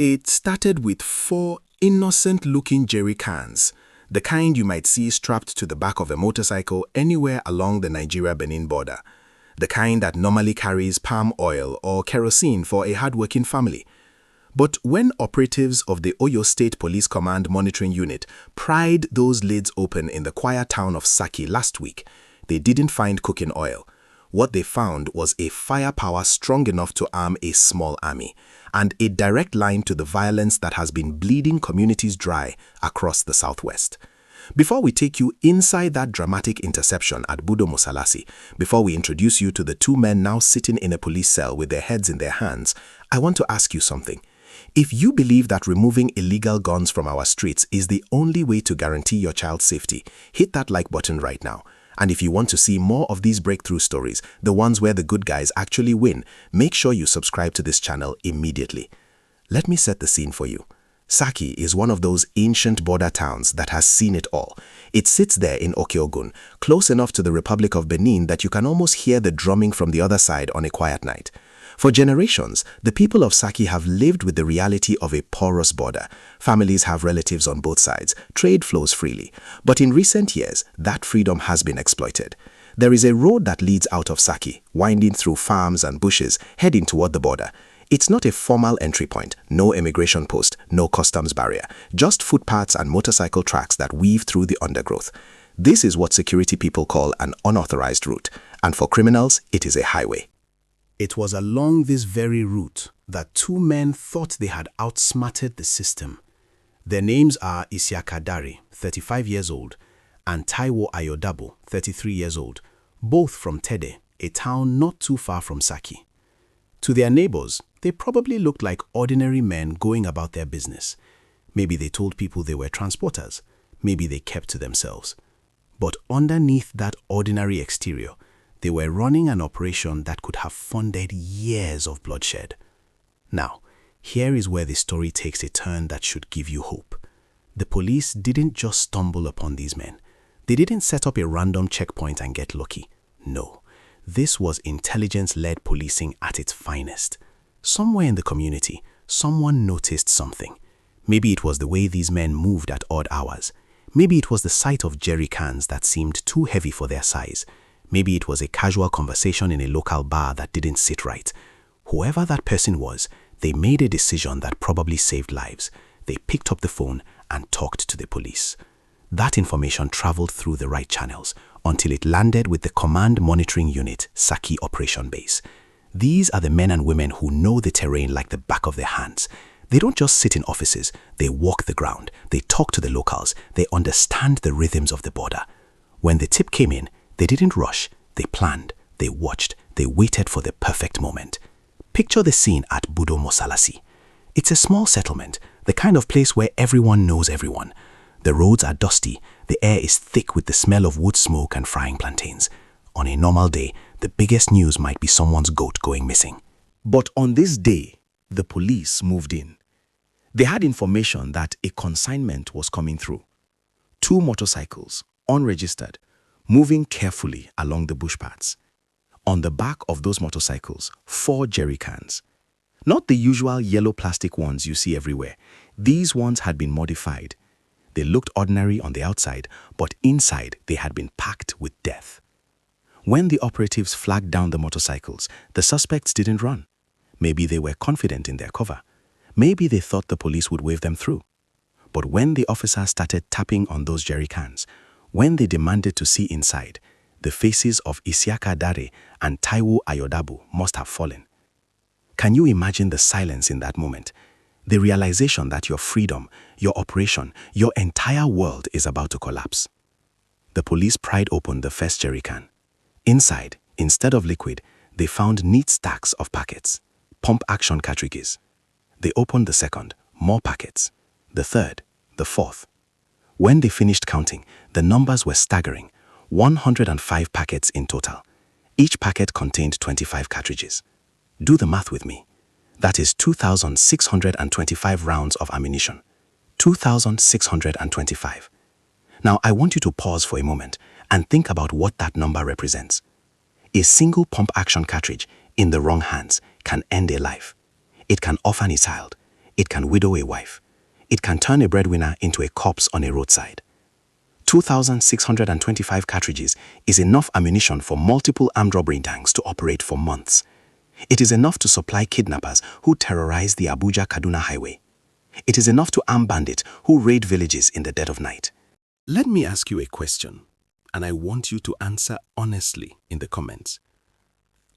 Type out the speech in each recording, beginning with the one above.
It started with 4 innocent-looking jerry cans, the kind you might see strapped to the back of a motorcycle anywhere along the Nigeria-Benin border, the kind that normally carries palm oil or kerosene for a hardworking family. But when operatives of the Oyo State Police Command monitoring unit pried those lids open in the quiet town of Saki last week, they didn't find cooking oil. What they found was a firepower strong enough to arm a small army, and a direct line to the violence that has been bleeding communities dry across the southwest. Before we take you inside that dramatic interception at Budo Mosalasi, before we introduce you to the 2 men now sitting in a police cell with their heads in their hands, I want to ask you something. If you believe that removing illegal guns from our streets is the only way to guarantee your child's safety, hit that like button right now. And if you want to see more of these breakthrough stories, the ones where the good guys actually win, make sure you subscribe to this channel immediately. Let me set the scene for you. Saki is one of those ancient border towns that has seen it all. It sits there in Okeogun, close enough to the Republic of Benin that you can almost hear the drumming from the other side on a quiet night. For generations, the people of Saki have lived with the reality of a porous border. Families have relatives on both sides. Trade flows freely. But in recent years, that freedom has been exploited. There is a road that leads out of Saki, winding through farms and bushes, heading toward the border. It's not a formal entry point, no immigration post, no customs barrier, just footpaths and motorcycle tracks that weave through the undergrowth. This is what security people call an unauthorized route, and for criminals, it is a highway. It was along this very route that 2 men thought they had outsmarted the system. Their names are Isiaka Dare, 35 years old, and Taiwo Ayodabo, 33 years old, both from Tede, a town not too far from Saki. To their neighbors, they probably looked like ordinary men going about their business. Maybe they told people they were transporters. Maybe they kept to themselves. But underneath that ordinary exterior, they were running an operation that could have funded years of bloodshed. Now, here is where the story takes a turn that should give you hope. The police didn't just stumble upon these men. They didn't set up a random checkpoint and get lucky. No, this was intelligence-led policing at its finest. Somewhere in the community, someone noticed something. Maybe it was the way these men moved at odd hours. Maybe it was the sight of jerry cans that seemed too heavy for their size. Maybe it was a casual conversation in a local bar that didn't sit right. Whoever that person was, they made a decision that probably saved lives. They picked up the phone and talked to the police. That information traveled through the right channels until it landed with the command monitoring unit, Saki Operation Base. These are the men and women who know the terrain like the back of their hands. They don't just sit in offices, they walk the ground, they talk to the locals, they understand the rhythms of the border. When the tip came in, they didn't rush, they planned, they watched, they waited for the perfect moment. Picture the scene at Budo Mosalasi. It's a small settlement, the kind of place where everyone knows everyone. The roads are dusty, the air is thick with the smell of wood smoke and frying plantains. On a normal day, the biggest news might be someone's goat going missing. But on this day, the police moved in. They had information that a consignment was coming through. 2 motorcycles, unregistered, moving carefully along the bush paths. On the back of those motorcycles, 4 jerry cans. Not the usual yellow plastic ones you see everywhere. These ones had been modified. They looked ordinary on the outside, but inside they had been packed with death. When the operatives flagged down the motorcycles, the suspects didn't run. Maybe they were confident in their cover. Maybe they thought the police would wave them through. But when the officers started tapping on those jerry cans, when they demanded to see inside, the faces of Isiaka Dare and Taiwo Ayodabo must have fallen. Can you imagine the silence in that moment? The realization that your freedom, your operation, your entire world is about to collapse. The police pried open the first jerry can. Inside, instead of liquid, they found neat stacks of packets, pump-action cartridges. They opened the second, more packets. The third, the fourth. When they finished counting, the numbers were staggering, 105 packets in total. Each packet contained 25 cartridges. Do the math with me. That is 2,625 rounds of ammunition. 2,625. Now, I want you to pause for a moment and think about what that number represents. A single pump-action cartridge in the wrong hands can end a life. It can orphan a child. it can widow a wife. It can turn a breadwinner into a corpse on a roadside. 2,625 cartridges is enough ammunition for multiple armed robbery gangs to operate for months. It is enough to supply kidnappers who terrorize the Abuja-Kaduna highway. It is enough to arm bandits who raid villages in the dead of night. Let me ask you a question, and I want you to answer honestly in the comments.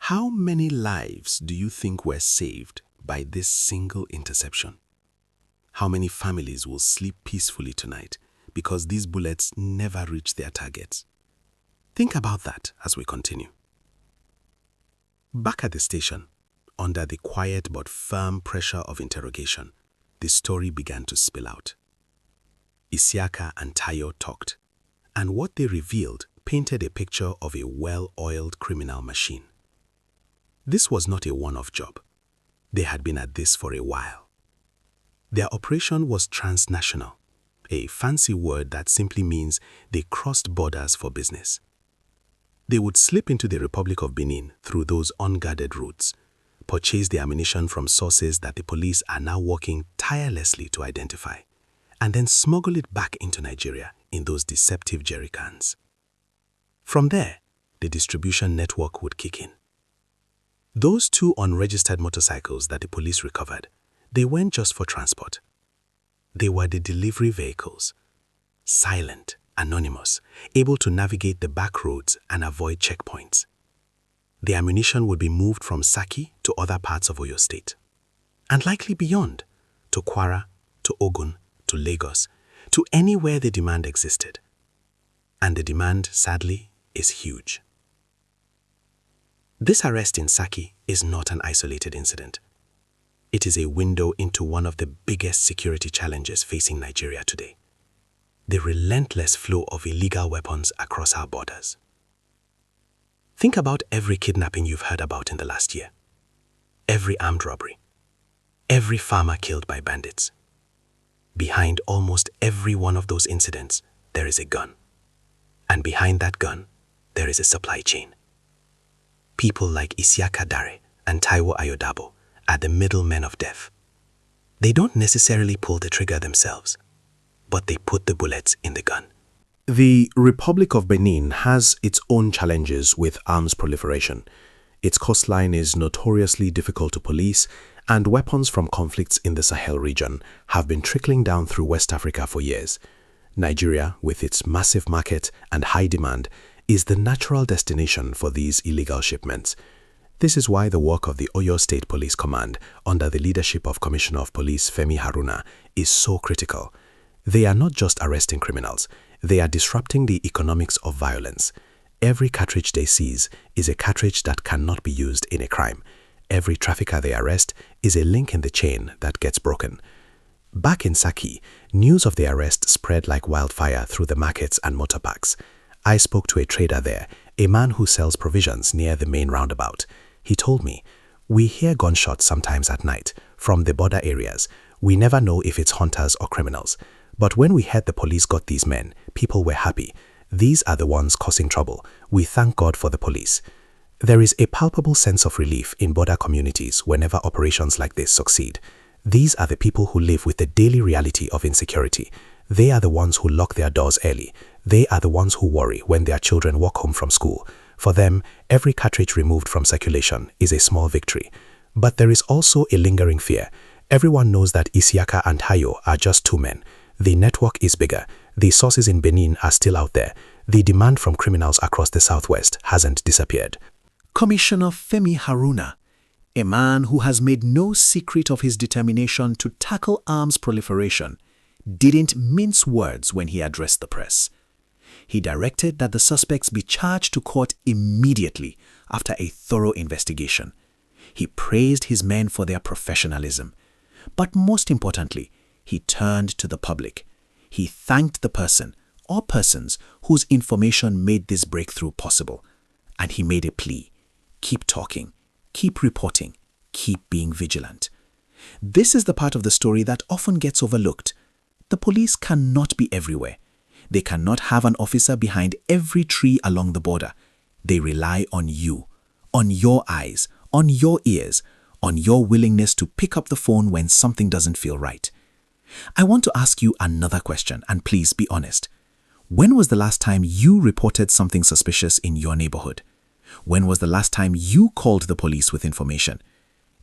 How many lives do you think were saved by this single interception? How many families will sleep peacefully tonight because these bullets never reach their targets? Think about that as we continue. Back at the station, under the quiet but firm pressure of interrogation, the story began to spill out. Isiaka and Taiwo talked, and what they revealed painted a picture of a well-oiled criminal machine. This was not a one-off job. They had been at this for a while. Their operation was transnational, a fancy word that simply means they crossed borders for business. They would slip into the Republic of Benin through those unguarded routes, purchase the ammunition from sources that the police are now working tirelessly to identify, and then smuggle it back into Nigeria in those deceptive jerry cans. From there, the distribution network would kick in. Those 2 unregistered motorcycles that the police recovered, they weren't just for transport. They were the delivery vehicles, silent, anonymous, able to navigate the back roads and avoid checkpoints. The ammunition would be moved from Saki to other parts of Oyo State, and likely beyond, to Kwara, to Ogun, to Lagos, to anywhere the demand existed. And the demand, sadly, is huge. This arrest in Saki is not an isolated incident. It is a window into one of the biggest security challenges facing Nigeria today: the relentless flow of illegal weapons across our borders. Think about every kidnapping you've heard about in the last year, every armed robbery, every farmer killed by bandits. Behind almost every one of those incidents, there is a gun. And behind that gun, there is a supply chain. People like Isiaka Dare and Taiwo Ayodabo are the middlemen of death. They don't necessarily pull the trigger themselves, but they put the bullets in the gun. The Republic of Benin has its own challenges with arms proliferation. Its coastline is notoriously difficult to police, and weapons from conflicts in the Sahel region have been trickling down through West Africa for years. Nigeria, with its massive market and high demand, is the natural destination for these illegal shipments. This is why the work of the Oyo State Police Command, under the leadership of Commissioner of Police Femi Haruna, is so critical. They are not just arresting criminals, they are disrupting the economics of violence. Every cartridge they seize is a cartridge that cannot be used in a crime. Every trafficker they arrest is a link in the chain that gets broken. Back in Saki, news of the arrest spread like wildfire through the markets and motor parks. I spoke to a trader there, a man who sells provisions near the main roundabout. He told me, "We hear gunshots sometimes at night from the border areas. We never know if it's hunters or criminals. But when we heard the police got these men, people were happy. These are the ones causing trouble. We thank God for the police." There is a palpable sense of relief in border communities whenever operations like this succeed. These are the people who live with the daily reality of insecurity. They are the ones who lock their doors early. They are the ones who worry when their children walk home from school. For them, every cartridge removed from circulation is a small victory. But there is also a lingering fear. Everyone knows that Isiaka and Taiwo are just 2 men. The network is bigger. The sources in Benin are still out there. The demand from criminals across the southwest hasn't disappeared. Commissioner Femi Haruna, a man who has made no secret of his determination to tackle arms proliferation, didn't mince words when he addressed the press. He directed that the suspects be charged to court immediately after a thorough investigation. He praised his men for their professionalism. But most importantly, he turned to the public. He thanked the person or persons whose information made this breakthrough possible. And he made a plea: keep talking, keep reporting, keep being vigilant. This is the part of the story that often gets overlooked. The police cannot be everywhere. They cannot have an officer behind every tree along the border. They rely on you, on your eyes, on your ears, on your willingness to pick up the phone when something doesn't feel right. I want to ask you another question, and please be honest. When was the last time you reported something suspicious in your neighborhood? When was the last time you called the police with information?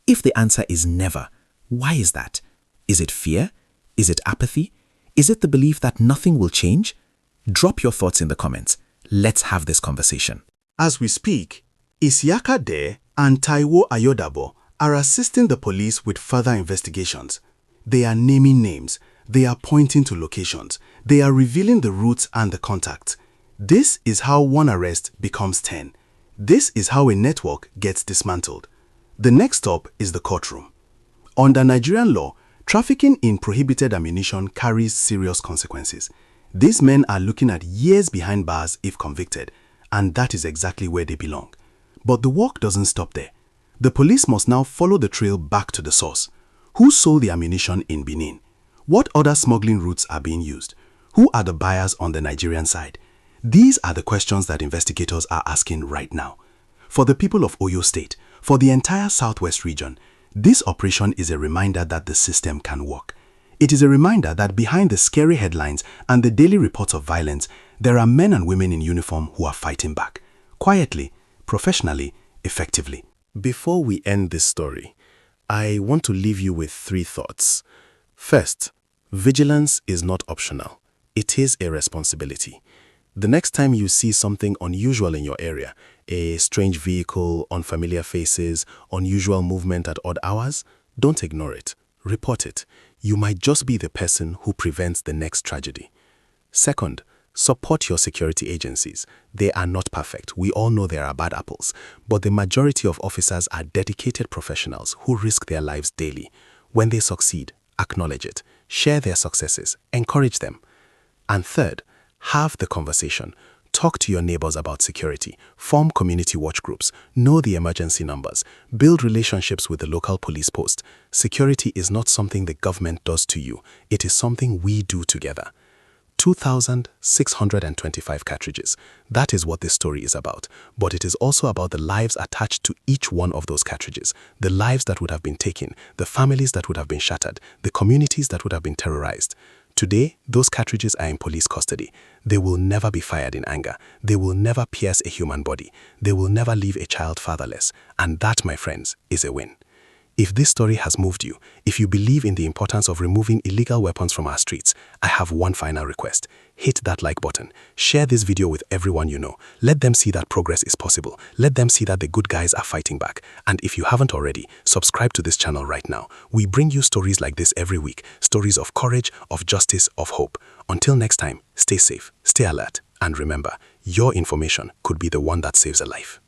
If the answer is never, why is that? Is it fear? Is it apathy? Is it the belief that nothing will change? Drop your thoughts in the comments. Let's have this conversation. As we speak, Isiaka Dare and Taiwo Ayodabo are assisting the police with further investigations. They are naming names. They are pointing to locations. They are revealing the routes and the contacts. This is how one arrest becomes 10. This is how a network gets dismantled. The next stop is the courtroom. Under Nigerian law, trafficking in prohibited ammunition carries serious consequences. These men are looking at years behind bars if convicted, and that is exactly where they belong. But the work doesn't stop there. The police must now follow the trail back to the source. Who sold the ammunition in Benin? What other smuggling routes are being used? Who are the buyers on the Nigerian side? These are the questions that investigators are asking right now. For the people of Oyo State, for the entire Southwest region, this operation is a reminder that the system can work. It is a reminder that behind the scary headlines and the daily reports of violence, there are men and women in uniform who are fighting back. Quietly, professionally, effectively. Before we end this story, I want to leave you with 3 thoughts. First, vigilance is not optional. It is a responsibility. The next time you see something unusual in your area, a strange vehicle, unfamiliar faces, unusual movement at odd hours, don't ignore it. Report it. You might just be the person who prevents the next tragedy. Second, support your security agencies. They are not perfect. We all know there are bad apples, but the majority of officers are dedicated professionals who risk their lives daily. When they succeed, acknowledge it. Share their successes. Encourage them. And third, have the conversation. Talk to your neighbors about security. Form community watch groups. Know the emergency numbers. Build relationships with the local police post. Security is not something the government does to you. It is something we do together. 2,625 cartridges. That is what this story is about. But it is also about the lives attached to each one of those cartridges. The lives that would have been taken. The families that would have been shattered. The communities that would have been terrorized. Today, those cartridges are in police custody. They will never be fired in anger. They will never pierce a human body. They will never leave a child fatherless. And that, my friends, is a win. If this story has moved you, if you believe in the importance of removing illegal weapons from our streets, I have one final request. Hit that like button. Share this video with everyone you know. Let them see that progress is possible. Let them see that the good guys are fighting back. And if you haven't already, subscribe to this channel right now. We bring you stories like this every week. Stories of courage, of justice, of hope. Until next time, stay safe, stay alert, and remember, your information could be the one that saves a life.